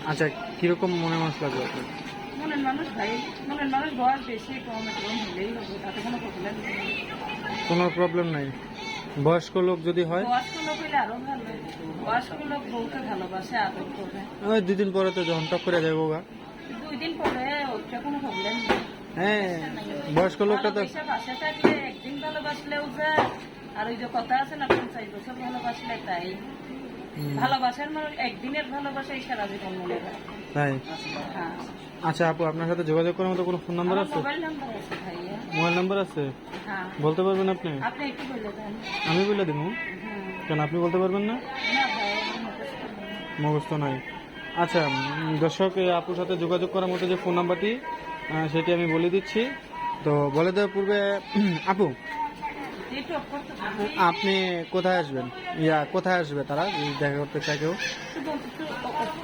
আচ্ছা, কিরকম মনের মানুষ লাগবে আপনার? মনের মানুষ ভাই, মনের মানুষ বয়স বেশি কম একরকম হলেই হবে, তাতে কোনো প্রবলেম নেই। কোনো প্রবলেম নাই। বয়স্ক লোক যদি হয়, বয়স্ক লোক হইলে আরো ভালো। বয়স্ক লোক বউকে ভালোবাসে, আদর করে। ওই 2 দিন পরে তো যখন টক করে যাবো গা। 2 দিন পরে ওইটা কোনো প্রবলেম নেই। হ্যাঁ, বয়স্ক লোকটা তো ভালোবাসা পাশে থাকলে একদিন ভালোবাসলেও যায়। আর ওই যে কথা আছে না, 50 বছর ভালোবাসলে তাই। ভালোবাসার মানুষ একদিনের ভালোবাসাই সারা জীবন মনে রাখে। তাই। হ্যাঁ, আচ্ছা আপু, আপনার সাথে যোগাযোগ করার মতো কোনো ফোন নাম্বার আমার আছে? মোবাইল নাম্বার আছে ভাইয়া। মোবাইল নাম্বার আছে? হ্যাঁ, বলতে পারবেন আপনি? আপনি একটু বলে দেন। আমি বলে দেবো। কেন, আপনি বলতে পারবেন না? না ভাই, আমার মুখস্থ নেই। মুখস্থ নাই। আচ্ছা, দর্শক, এই আপুর সাথে যোগাযোগ করার মতো যে ফোন নাম্বারটি সেটি আমি বলে দিচ্ছি। তো বলে দেওয়ার পূর্বে আপু, একটু অফ করতে পারবেন? আপনি কোথায় আসবেন? কোথায় আসবে তারা যদি দেখা করতে চায় কেউ?